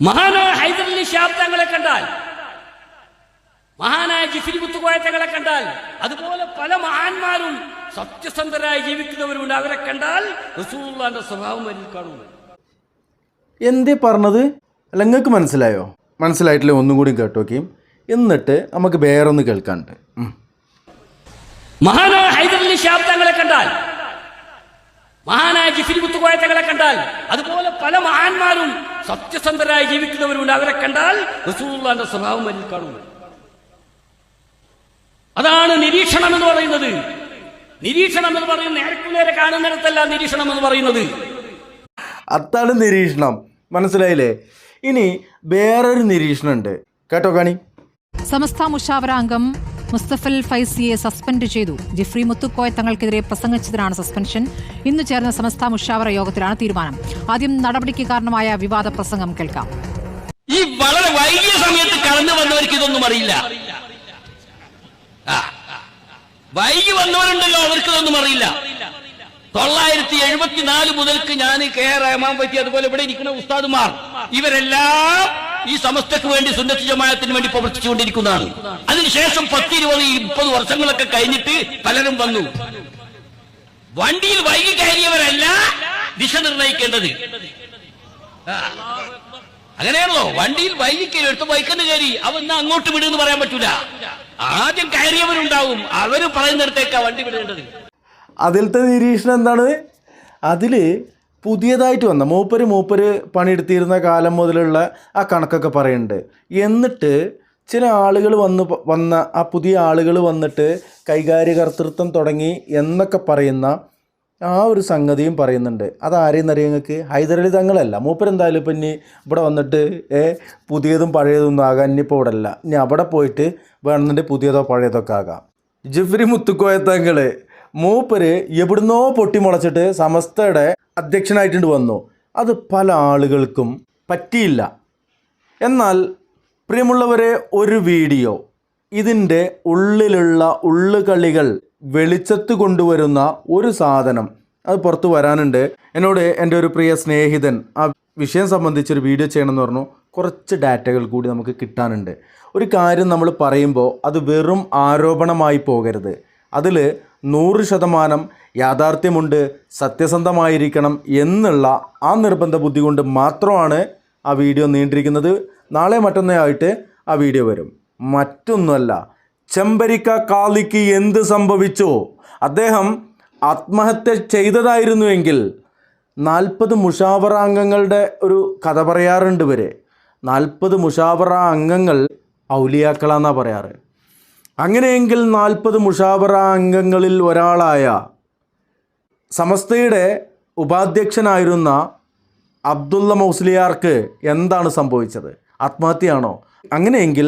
മഹാനായ ഹൈദരലി ശിഹാബ് തങ്ങളെ കണ്ടാൽ, മഹാനായ ജിഫ്രി മുത്തുക്കോയ തങ്ങളെ കണ്ടാൽ, അതുപോലെ പല മഹാന്മാരും സത്യസന്ധരായി ജീവിക്കുന്നവരുണ്ട്. അവരെ കണ്ടാൽ റസൂലുള്ളാഹിന്റെ സ്വഭാവം അതിൽ കാണുന്നു. എന്തേ പറഞ്ഞത്? അല്ല, നിങ്ങൾക്ക് മനസ്സിലായോ? മനസ്സിലായിട്ടില്ല, ഒന്നും കൂടി കേട്ടോക്കെയും എന്നിട്ട് നമുക്ക് വേറൊന്ന് കേൾക്കാനുണ്ട്. മഹാനായ ഹൈദരലി ശിഹാബ് തങ്ങളെ കണ്ടാൽ, മഹാനായ ജിഫ്രി മുത്തുക്കോയ തങ്ങളെ കണ്ടാൽ, അതുപോലെ പല മഹാന്മാരും സത്യസന്ധരായി ജീവിക്കുന്നവരുണ്ട്. അവരെ കണ്ടാൽ റസൂലുള്ളാഹിന്റെ സ്വഭാവം അതിൽ കാണുന്നു. അതാണ് നിരീക്ഷണം എന്ന് പറയുന്നത്. നിരീക്ഷണം എന്ന് പറയുന്നത് നേർക്കുനേരെ കാണുന്നിടത്തല്ല നിരീക്ഷണം എന്ന് പറയുന്നത്. അതാണ് നിരീക്ഷണം. മനസ്സിലായില്ലേ? ഇനി വേറൊരു നിരീക്ഷണം ഉണ്ട്, കേട്ടോ കാണി. സമസ്ത മുഷാവറ അംഗം മുസ്തഫൽ ഫൈസിയെ സസ്പെൻഡ് ചെയ്തു. ജിഫ്രി മുത്തുക്കോയ തങ്ങൾക്കെതിരെ പ്രസംഗിച്ചതിനാണ് സസ്പെൻഷൻ. ഇന്ന് ചേർന്ന സമസ്ത മുഷാവറ യോഗത്തിലാണ് തീരുമാനം. ആദ്യം നടപടിക്ക് കാരണമായ വിവാദ പ്രസംഗം കേൾക്കാം. ഈ വളരെ വൈകിയ സമയത്ത് കടന്നു വന്നവർക്ക് ഇതൊന്നും അറിയില്ല. വൈകി വന്നവരുണ്ടല്ലോ, അവർക്ക് ഇതൊന്നും അറിയില്ല. 974 മുതൽക്ക് ഞാൻ കെ റഹ്മാൻ പറ്റി, അതുപോലെ ഇവിടെ ഇരിക്കുന്ന ഉസ്താദുമാർ, ഇവരെല്ലാം ഈ സമസ്തക്ക് വേണ്ടി സുന്നത്ത് ജമാഅത്തിന് വേണ്ടി പ്രവർത്തിച്ചുകൊണ്ടിരിക്കുന്നതാണ്. അതിനുശേഷം 10, 20, 30 വർഷങ്ങളൊക്കെ കഴിഞ്ഞിട്ട് പലരും വന്നു. വണ്ടിയിൽ വൈകി കയറിയവരല്ല ദിശ നിർണയിക്കേണ്ടത്. അങ്ങനെയാണല്ലോ, വണ്ടിയിൽ വൈകി കയറി, എടുത്ത് ബൈക്കിന് കയറി, അവന്ന് അങ്ങോട്ട് വിടുമെന്ന് പറയാൻ പറ്റൂല. ആദ്യം കയറിയവരുണ്ടാവും, അവര് പറയുന്നിടത്തേക്കാ വണ്ടി വിടേണ്ടത്. അതിലത്തെ നിരീക്ഷണം എന്താണ്? അതിൽ പുതിയതായിട്ട് വന്ന മൂപ്പര് പണിയെടുത്തിരുന്ന കാലം മുതലുള്ള ആ കണക്കൊക്കെ പറയുന്നുണ്ട്. എന്നിട്ട് ചില ആളുകൾ വന്ന ആ പുതിയ ആളുകൾ വന്നിട്ട് കൈകാര്യകർത്തൃത്വം തുടങ്ങി എന്നൊക്കെ പറയുന്ന ആ ഒരു സംഗതിയും പറയുന്നുണ്ട്. അതാരെയെന്നറിയാം നിങ്ങൾക്ക്? ഹൈദരലി തങ്ങളല്ല. മൂപ്പരെന്തായാലും ഇപ്പം ഇനി ഇവിടെ വന്നിട്ട് പുതിയതും പഴയതൊന്നും ആകാം. ഇനിയിപ്പോൾ ഇവിടെ അല്ല, ഇനി അവിടെ പോയിട്ട് വേണമെന്നുണ്ട് പുതിയതോ പഴയതൊക്കെ ആകാം. ജിഫ്രി മുത്തുക്കോയ തങ്ങൾ മൂപ്പര് എവിടുന്നോ പൊട്ടിമുളച്ചിട്ട് സമസ്തയുടെ അധ്യക്ഷനായിട്ടുണ്ട് വന്നു. അത് പല ആളുകൾക്കും പറ്റിയില്ല. എന്നാൽ പ്രിയമുള്ളവരെ, ഒരു വീഡിയോ, ഇതിൻ്റെ ഉള്ളിലുള്ള ഉള്ളുകളികൾ വെളിച്ചത്ത് കൊണ്ടുവരുന്ന ഒരു സാധനം അത് പുറത്ത് വരാനുണ്ട്. എന്നോട് എൻ്റെ ഒരു പ്രിയ സ്നേഹിതൻ ആ വിഷയം സംബന്ധിച്ചൊരു വീഡിയോ ചെയ്യണമെന്ന് പറഞ്ഞു. കുറച്ച് ഡാറ്റകൾ കൂടി നമുക്ക് കിട്ടാനുണ്ട്. ഒരു കാര്യം നമ്മൾ പറയുമ്പോൾ അത് വെറും ആരോപണമായി പോകരുത്. അതിൽ 100% യാഥാർത്ഥ്യമുണ്ട്, സത്യസന്ധമായിരിക്കണം എന്നുള്ള ആ നിർബന്ധ ബുദ്ധി കൊണ്ട് മാത്രമാണ് ആ വീഡിയോ നീണ്ടിരിക്കുന്നത്. നാളെ മറ്റന്നേ ആയിട്ട് ആ വീഡിയോ വരും. മറ്റൊന്നുമല്ല, ചെമ്പരിക്ക കാളിക്ക് എന്ത് സംഭവിച്ചു? അദ്ദേഹം ആത്മഹത്യ ചെയ്തതായിരുന്നുവെങ്കിൽ 40 മുഷാവറ അംഗങ്ങളുടെ ഒരു കഥ പറയാറുണ്ട്. ഇവർ 40 മുഷാവറ അംഗങ്ങൾ ഔലിയാക്കളാന്നാണ് പറയാറ്. അങ്ങനെയെങ്കിൽ 40 മുഷാവറ അംഗങ്ങളിൽ ഒരാളായ സമസ്തയുടെ ഉപാധ്യക്ഷനായിരുന്ന അബ്ദുള്ള മൗസ്ലിയാർക്ക് എന്താണ് സംഭവിച്ചത്? ആത്മഹത്യയാണോ? അങ്ങനെയെങ്കിൽ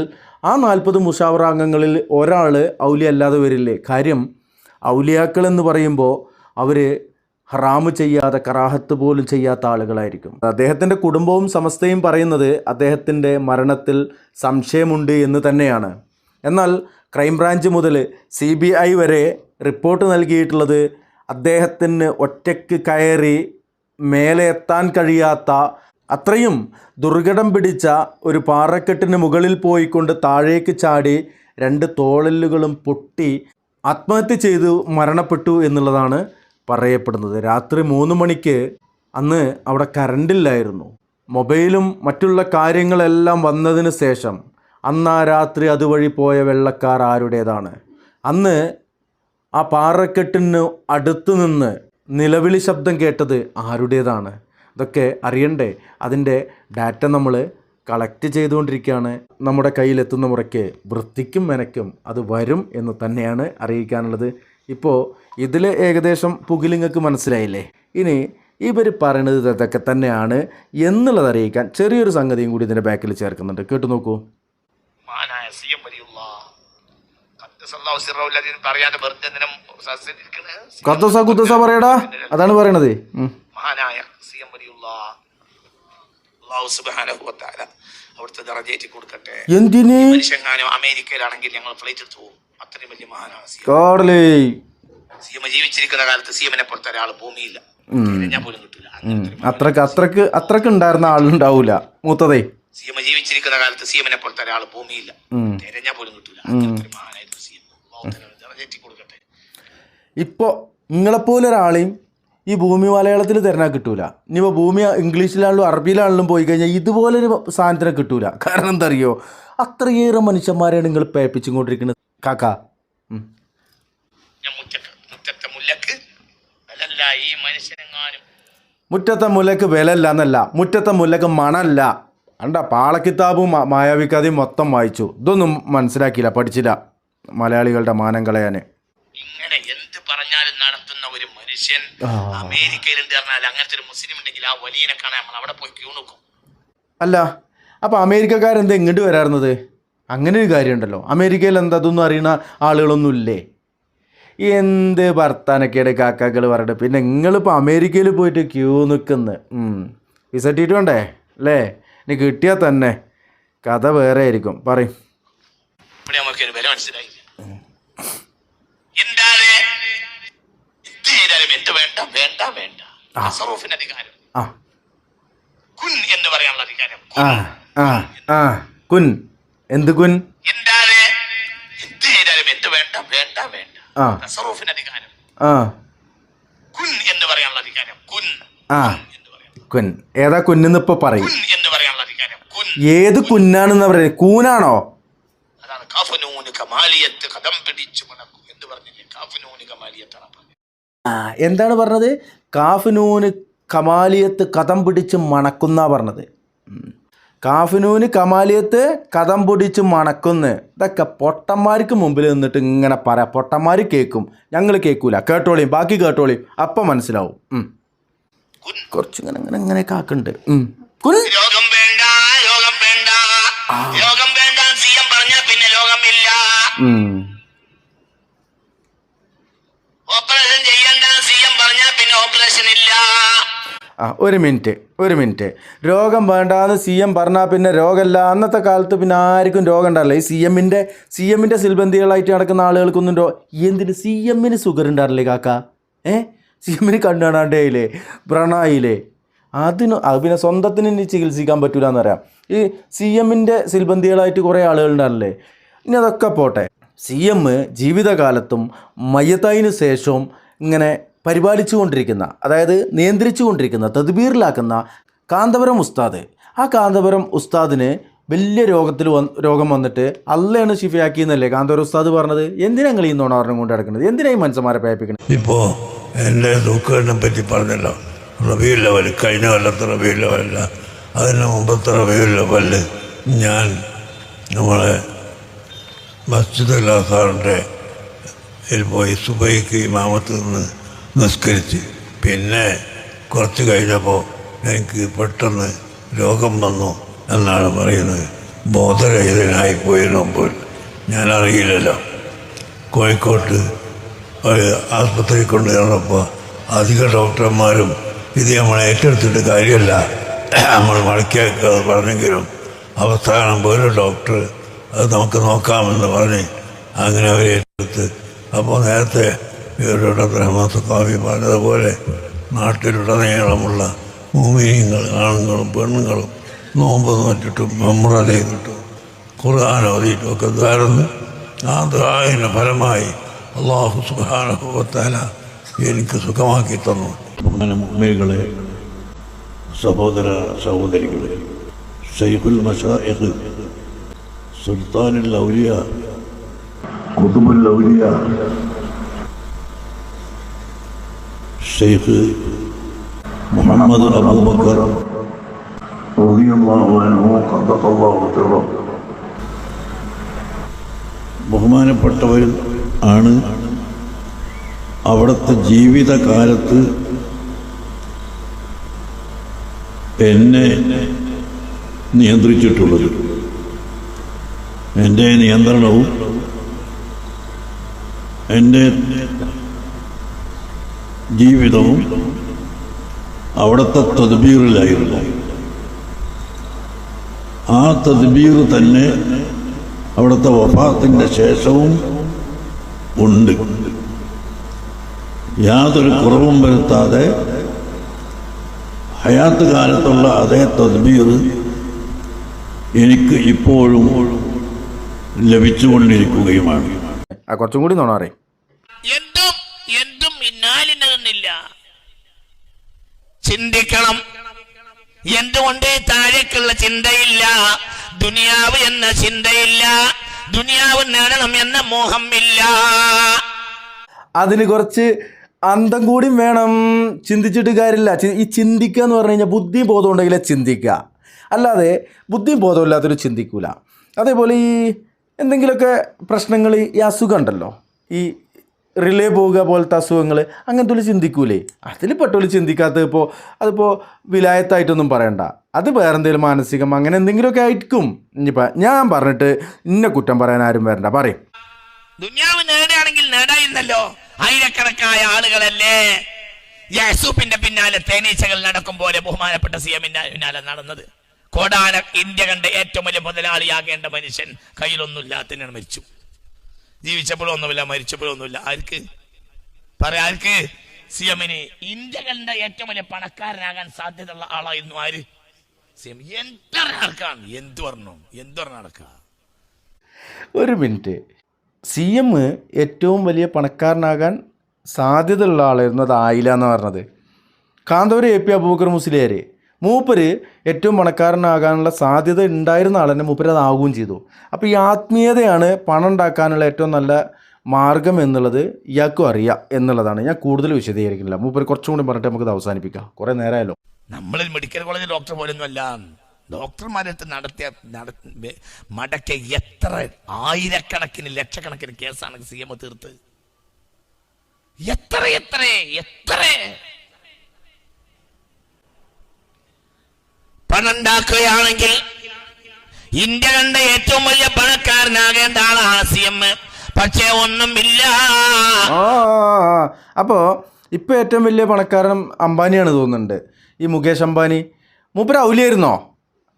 ആ 40 മുഷാവറ അംഗങ്ങളിൽ ഒരാൾ ഔലിയ അല്ലാതെ വരില്ലേ? കാര്യം ഔലിയാക്കൾ എന്ന് പറയുമ്പോൾ അവർ ഹറാമ് ചെയ്യാതെ കറാഹത്ത് പോലും ചെയ്യാത്ത ആളുകളായിരിക്കും. അദ്ദേഹത്തിൻ്റെ കുടുംബവും സമസ്തയും പറയുന്നത് അദ്ദേഹത്തിൻ്റെ മരണത്തിൽ സംശയമുണ്ട് എന്ന് തന്നെയാണ്. എന്നാൽ ക്രൈംബ്രാഞ്ച് മുതൽ CBI വരെ റിപ്പോർട്ട് നൽകിയിട്ടുള്ളത് അദ്ദേഹത്തിന് ഒറ്റയ്ക്ക് കയറി മേലെ എത്താൻ കഴിയാത്ത, അത്രയും ദുർഘടം പിടിച്ച ഒരു പാറക്കെട്ടിന് മുകളിൽ പോയിക്കൊണ്ട് താഴേക്ക് ചാടി 2 തോളെല്ലുകളും പൊട്ടി ആത്മഹത്യ ചെയ്തു മരണപ്പെട്ടു എന്നുള്ളതാണ് പറയപ്പെടുന്നത്. രാത്രി 3 മണിക്ക് അന്ന് അവിടെ കറണ്ടില്ലായിരുന്നു. മൊബൈലും മറ്റുള്ള കാര്യങ്ങളെല്ലാം വന്നതിന് ശേഷം അന്ന് ആ രാത്രി അതുവഴി പോയ വെള്ളക്കാർ ആരുടേതാണ്? അന്ന് ആ പാറക്കെട്ടിന് അടുത്ത് നിന്ന് നിലവിളി ശബ്ദം കേട്ടത് ആരുടേതാണ്? ഇതൊക്കെ അറിയണ്ടേ? അതിൻ്റെ ഡാറ്റ നമ്മൾ കളക്ട് ചെയ്തുകൊണ്ടിരിക്കുകയാണ്. നമ്മുടെ കയ്യിലെത്തുന്ന മുറയ്ക്ക് വൃത്തിക്കും മെനക്കും അത് വരും എന്ന് തന്നെയാണ് അറിയിക്കാനുള്ളത്. ഇപ്പോൾ ഇതിൽ ഏകദേശം പുകിലിങ്ങൾക്ക് മനസ്സിലായില്ലേ? ഇനി ഇവർ പറയുന്നത് ഇതൊക്കെ തന്നെയാണ് എന്നുള്ളത് അറിയിക്കാൻ ചെറിയൊരു സംഗതിയും കൂടി ഇതിൻ്റെ ബാക്കിൽ ചേർക്കുന്നുണ്ട്. കേട്ടു നോക്കൂ. പറയടാ, അതാണ് പറയണത്. എന്തിന്? അമേരിക്കയിലാണെങ്കിൽ ഞങ്ങൾ ഫ്ലൈറ്റ് എടുത്തു പോകും. അത്രയും വലിയ മഹാനാണ് ജീവിച്ചിരിക്കുന്ന കാലത്ത് സിഎമ്മിനെ പുറത്തെ ഒരാൾ ഭൂമിയില്ല. ഞാൻ പോലും കിട്ടില്ല. അത്രക്ക് ഉണ്ടായിരുന്ന ആളുണ്ടാവൂല മൂത്തതേ. CM ജീവിച്ചിരിക്കുന്ന കാലത്ത് CM-നെ പോലത്തെ ഒരാൾ ഭൂമിയില്ല, തിരഞ്ഞാൽ പോലും കിട്ടൂല. മഹാനായിരുന്നു CM. കൊടുക്കട്ടെ. ഇപ്പോൾ നിങ്ങളെപ്പോലെ ഒരാളെയും ഈ ഭൂമി മലയാളത്തിൽ തിരഞ്ഞാൽ കിട്ടൂല. ഇനിയിപ്പോൾ ഭൂമി ഇംഗ്ലീഷിലാണെങ്കിലും അറബിയിലാണെങ്കിലും പോയി കഴിഞ്ഞാൽ ഇതുപോലൊരു സാധനത്തിനെ കിട്ടൂല. കാരണം എന്താ അറിയോ, അത്രയേറെ മനുഷ്യന്മാരെയാണ് നിങ്ങൾ പേപ്പിച്ചും കൊണ്ടിരിക്കുന്നത് കാക്ക. മുറ്റത്തെ മുല്ലക്ക് വിലല്ല എന്നല്ല, മുറ്റത്തെ മുല്ലക്ക് മണല്ല. അണ്ട പാളക്കിതാബും മായാവിക്കഥയും മൊത്തം വായിച്ചു, ഇതൊന്നും മനസ്സിലാക്കിയില്ല, പഠിച്ചില്ല മലയാളികളുടെ മാനം കളയാൻ. ഇങ്ങനെ എന്ത് പറഞ്ഞാലും നടത്തുന്ന ഒരു മനുഷ്യൻ അമേരിക്കയിലുണ്ട് പറഞ്ഞാൽ അങ്ങനത്തെ ഒരു മുസ്ലിം ഉണ്ടെങ്കിൽ ആ വലിയനെ കാണാൻ നമ്മൾ അവിടെ പോയി ക്യൂ നോക്കും. അല്ല, അപ്പോൾ അമേരിക്കക്കാരെന്താ ഇങ്ങോട്ട് വരാറുന്നത്? അങ്ങനെ ഒരു കാര്യമുണ്ടല്ലോ, അമേരിക്കയിൽ എന്താ അതൊന്നും അറിയുന്ന ആളുകളൊന്നും ഇല്ലേ? എന്ത് വർത്താനൊക്കെയാണ് കാക്കാക്കൾ പറഞ്ഞിട്ട്. പിന്നെ നിങ്ങളിപ്പോൾ അമേരിക്കയിൽ പോയിട്ട് ക്യൂ നിൽക്കുന്നു, വിസ ഇട്ടിട്ട് വേണ്ടേ അല്ലേ? ഇനി കിട്ടിയാൽ തന്നെ കഥ വേറെ ആയിരിക്കും. പറയും ഇവിടെ നമുക്ക് വില മനസ്സിലായില്ല. എന്ത് വേണ്ട വേണ്ട വേണ്ട അധികാരം, കുൻ എന്ന് പറയാനുള്ള അധികാരം. കുൻ എന്ത് കുൻ? എന്ത് വേണ്ട വേണ്ട വേണ്ട അധികാരം. കുൻ എന്ന് പറയാനുള്ള അധികാരം. കുൻ കുൻ ഏതാ കുന്നെന്ന് ഇപ്പൊ പറയും. എന്ന് പറയാനുള്ള അധികാരം. കുൻ ഏത് കുന്നാണെന്ന് പറയുന്നത്? കൂനാണോ? അതാണ് കാഫനൂന് കമാലിയത്ത് കദം പിടിച്ചു മണക്കും എന്ന് പറഞ്ഞില്ലേ? കാഫനൂന് കമാലിയത്താണ്. എന്താണ് പറഞ്ഞത്? കാഫ്നൂന് കമാലിയത്ത് കഥം പിടിച്ച് മണക്കുന്ന പറഞ്ഞത്. കാഫ്നൂന് കമാലിയത്ത് കഥം പിടിച്ച് മണക്കുന്നു. ഇതൊക്കെ പൊട്ടന്മാർക്ക് മുമ്പിൽ നിന്നിട്ട് ഇങ്ങനെ പറയാം. പൊട്ടന്മാർ കേൾക്കും, ഞങ്ങൾ കേൾക്കൂല. കേട്ടോളിയും, ബാക്കി കേട്ടോളിയും, അപ്പം മനസ്സിലാവും. കുറച്ച് ഇങ്ങനെ ഇങ്ങനെ ഇങ്ങനെ കാക്കുണ്ട്. രോഗം വേണ്ട, രോഗം വേണ്ട, രോഗം വേണ്ട CM പറഞ്ഞാൽ പിന്നെ രോഗമില്ല. ഓപ്പറേഷൻ ചെയ്യണ്ട CM പറഞ്ഞാൽ പിന്നെ ഓപ്പറേഷൻ ഇല്ല. ഒരു മിനിറ്റ്. രോഗം വേണ്ടാന്ന് CM പറഞ്ഞാൽ പിന്നെ രോഗമല്ല. അന്നത്തെ കാലത്ത് പിന്നെ ആർക്കും രോഗം ഉണ്ടാവില്ല. ഈ CM-ന്റെ സിൽബന്ധികളായിട്ട് നടക്കുന്ന ആളുകൾക്കൊന്നും എന്തിന് CM-ന് സുഗർ ഉണ്ടാറില്ലേ കാക്ക? CM-ന് കണ്ണു കാണാണ്ടേയില്ലേ, വ്രണായില്ലേ? അത് പിന്നെ സ്വന്തത്തിന് ഇനി ചികിത്സിക്കാൻ പറ്റൂല എന്ന് പറയാം. ഈ CM-ന്റെ സിൽബന്ധികളായിട്ട് കുറേ ആളുകളുണ്ടാറില്ലേ. ഇനി അതൊക്കെ പോട്ടെ. CM ജീവിതകാലത്തും മയ്യത്തായതിനു ശേഷവും ഇങ്ങനെ പരിപാലിച്ചു കൊണ്ടിരിക്കുന്ന, അതായത് നിയന്ത്രിച്ചു കൊണ്ടിരിക്കുന്ന, തദ്ബീറിലാക്കുന്ന കാന്തപുരം ഉസ്താദ്. ആ കാന്തപുരം ഉസ്താദിന് വലിയ രോഗം വന്നിട്ട് അള്ളയാണ് ഷിഫയാക്കിയെന്നല്ലേ കാന്തപുരം ഉസ്താദ് പറഞ്ഞത്? എന്തിനാ നിങ്ങൾ ഈ നോണാറിനും കൊണ്ട് നടക്കുന്നത്? എന്തിനാ ഈ മനുഷ്യന്മാരെ പേപ്പിക്കുന്നത്? ഇപ്പോൾ എൻ്റെ ദുഃഖത്തിനെ പറ്റി പറഞ്ഞല്ലോ. റബീഉൽ അവ്വൽ, കഴിഞ്ഞ കൊല്ലത്തെ റബീഉൽ അവ്വലല്ല, അതിന് മുമ്പത്തെ റബീഉൽ അവ്വൽ ഞാൻ നമ്മളെ മസ്ജിദ് അൽ അസാറിൻ്റെ പോയി സുബൈക്ക് ഇമാമത്ത് നിന്ന് നിസ്കരിച്ച്. പിന്നെ കുറച്ച് കഴിഞ്ഞപ്പോൾ എനിക്ക് പെട്ടെന്ന് രോഗം വന്നു എന്നാണ് പറയുന്നത്. ബോധരഹിതനായിപ്പോയതിനു മുമ്പ് ഞാനറിയില്ലല്ലോ. കോഴിക്കോട്ട് ആസ്പത്രിയിൽ കൊണ്ട് ചെന്നപ്പോൾ അധിക ഡോക്ടർമാരും ഇത് നമ്മൾ ഏറ്റെടുത്തിട്ട് കാര്യമല്ല, നമ്മൾ മടക്കിയാക്കുക പറഞ്ഞെങ്കിലും അവസാനം വേറെ ഡോക്ടർ അത് നമുക്ക് നോക്കാമെന്ന് പറഞ്ഞ് അങ്ങനെ അവർ ഏറ്റെടുത്ത്. അപ്പോൾ നേരത്തെ ഇവരുടെ റഹ്മത്തുള്ളാഹി പറഞ്ഞതുപോലെ നാട്ടിലുടനീളമുള്ള മുഅ്മിനീങ്ങൾ, ആണുങ്ങളും പെണ്ണുങ്ങളും നോമ്പ് നോറ്റിട്ടും ഉംറ ചെയ്തിട്ടും ഖുർആൻ ഓതിയിട്ടും ഒക്കെ ധാരാളം ആ ദുആഇന്റെ ഫലമായി അല്ലാഹു സുബ്ഹാനഹു വ തആല എനിക്ക് സുഖമാക്കി തന്നു. മുഅ്മിനുകളെ, സഹോദര സഹോദരികളെ, ശൈഖുൽ മശായിഖ്, സുൽത്താനുൽ ഔലിയ, ഖുതുബുൽ ഔലിയ ഷെയ്ഖ് മുഹമ്മദ് അബൂബക്കർ റളിയല്ലാഹു അൻഹു ഖദ്ദസല്ലാഹു സിറഹു ബഹുമാനപ്പെട്ടവർ ആണ്. അവിടുത്തെ ജീവിതകാലത്ത് എന്നെ നിയന്ത്രിച്ചിട്ടുള്ളത്. എൻ്റെ നിയന്ത്രണവും എൻ്റെ ജീവിതവും അവിടുത്തെ തദ്ബീറിലായിരുന്നു. ആ തദ്ബീർ തന്നെ അവിടുത്തെ വഫാത്തിൻ്റെ ശേഷവും ഉണ്ട്. യാതൊരു കുറവും വരുത്താതെ ഹയാത്ത് കാലത്തുള്ള അതേ തദ്ബീർ എനിക്ക് ഇപ്പോഴും ലഭിച്ചുകൊണ്ടിരിക്കുകയുമാണ്. കുറച്ചും കൂടി നോണ പറയും. എന്തും ഇന്നാലിന്നതെന്നില്ല. ചിന്തിക്കണം. എന്തുകൊണ്ട് താഴേക്കുള്ള ചിന്തയില്ല? ദുനിയാവ് എന്ന ചിന്തയില്ല, ദുനിയാവ് നേടണം എന്ന മോഹമില്ല. അതിന് കുറച്ച് അന്തം കൂടിയും വേണം. ചിന്തിച്ചിട്ട് കാര്യമില്ല. ഈ ചിന്തിക്കുക എന്ന് പറഞ്ഞു കഴിഞ്ഞാൽ ബുദ്ധി ബോധം ഉണ്ടെങ്കിലേ ചിന്തിക്കുക, അല്ലാതെ ബുദ്ധിയും ബോധമില്ലാത്തൊരു ചിന്തിക്കൂല. അതേപോലെ ഈ എന്തെങ്കിലുമൊക്കെ പ്രശ്നങ്ങൾ, ഈ അസുഖം ഉണ്ടല്ലോ, ഈ റിലേ പോവുക പോലത്തെ അസുഖങ്ങൾ, അങ്ങനത്തെ ഒരു ചിന്തിക്കൂലേ? അതിൽ പെട്ടോല് ചിന്തിക്കാത്തത് അതിപ്പോൾ വിലായത്തായിട്ടൊന്നും പറയണ്ട. അത് വേറെ എന്തെങ്കിലും മാനസികം അങ്ങനെ എന്തെങ്കിലുമൊക്കെ ആയിരിക്കും. ഇനിയിപ്പോൾ ഞാൻ പറഞ്ഞിട്ട് ഇന്നെ കുറ്റം പറയാൻ ആരും വരണ്ട, പറയും. ദുനിയാവ് നേടുകയാണെങ്കിൽ നേടായിരുന്നല്ലോ. ആയിരക്കണക്കായ ആളുകളല്ലേ യൂസുഫിന്റെ പിന്നാലെ തേനീച്ചകൾ നടക്കും പോലെ ബഹുമാനപ്പെട്ട സിഎമ്മിന്റെ പിന്നാലെ നടന്നത്. കോടാന ഇന്ത്യ കണ്ട ഏറ്റവും വലിയ മുതലാളിയാകേണ്ട മനുഷ്യൻ കയ്യിലൊന്നുമില്ലാത്തതിനാണ് മരിച്ചു. ജീവിച്ചപ്പോഴൊന്നുമില്ല, മരിച്ചപ്പോഴൊന്നുമില്ല. ആർക്ക്? സിഎമ്മിന്. ഇന്ത്യ കണ്ട ഏറ്റവും വലിയ പണക്കാരനാകാൻ സാധ്യതയുള്ള ആളായിരുന്നു ആര്? സിഎം. എന്താണ് എന്തു പറഞ്ഞു നടക്കുക? ഒരു മിനിറ്റ്. CM ഏറ്റവും വലിയ പണക്കാരനാകാൻ സാധ്യതയുള്ള ആളായിരുന്നു, അത് ആയില്ല എന്ന് പറഞ്ഞത്. കാന്തപുരം AP അബൂബക്കർ മുസ്ലിയാർ മൂപ്പര് ഏറ്റവും പണക്കാരനാകാനുള്ള സാധ്യത ഉണ്ടായിരുന്ന ആൾ തന്നെ മൂപ്പര് അതാവുകയും ചെയ്തു. അപ്പോൾ ഈ ആത്മീയതയാണ് പണം ഉണ്ടാക്കാനുള്ള ഏറ്റവും നല്ല മാർഗം എന്നുള്ളത് ഇയാൾക്കും അറിയാം എന്നുള്ളതാണ്. ഞാൻ കൂടുതൽ വിശദീകരിക്കുന്നില്ല. മൂപ്പര് കുറച്ചും കൂടി പറഞ്ഞിട്ട് നമുക്കത് അവസാനിപ്പിക്കാം. കുറേ നേരമായല്ലോ. നമ്മൾ മെഡിക്കൽ കോളേജ് ഡോക്ടർ പോലൊന്നുമല്ല. ഡോക്ടർമാരടുത്ത് മടക്കിയ എത്ര ആയിരക്കണക്കിന് ലക്ഷക്കണക്കിന് കേസാണ് CM തീർത്ത്. എത്ര പണുണ്ടാക്കുകയാണെങ്കിൽ ഇന്ത്യ കണ്ട ഏറ്റവും വലിയ പണക്കാരനാകേണ്ട ആളാണ് CM. പക്ഷേ ഒന്നുമില്ല. അപ്പോൾ ഇപ്പോൾ ഏറ്റവും വലിയ പണക്കാരൻ അംബാനിയാണ് തോന്നുന്നുണ്ട്. ഈ മുകേഷ് അംബാനി. മൂപ്പര് ഔലിയായിരുന്നോ?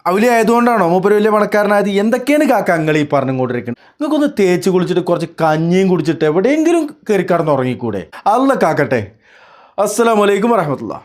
ഔലി ആയതുകൊണ്ടാണോ മൂപ്പര് വലിയ പണക്കാരനായത്? എന്തൊക്കെയാണ് കാക്കങ്ങൾ ഈ പറഞ്ഞുകൊണ്ടിരിക്കുന്നത്? നിങ്ങൾക്കൊന്ന് തേച്ച് കുളിച്ചിട്ട് കുറച്ച് കഞ്ഞിയും കുടിച്ചിട്ട് എവിടെയെങ്കിലും കയറി കടന്നുറങ്ങിക്കൂടെ? അല്ല കാക്കട്ടെ. അസ്സലാമു അലൈക്കും വറഹ്മത്തുള്ളാഹി.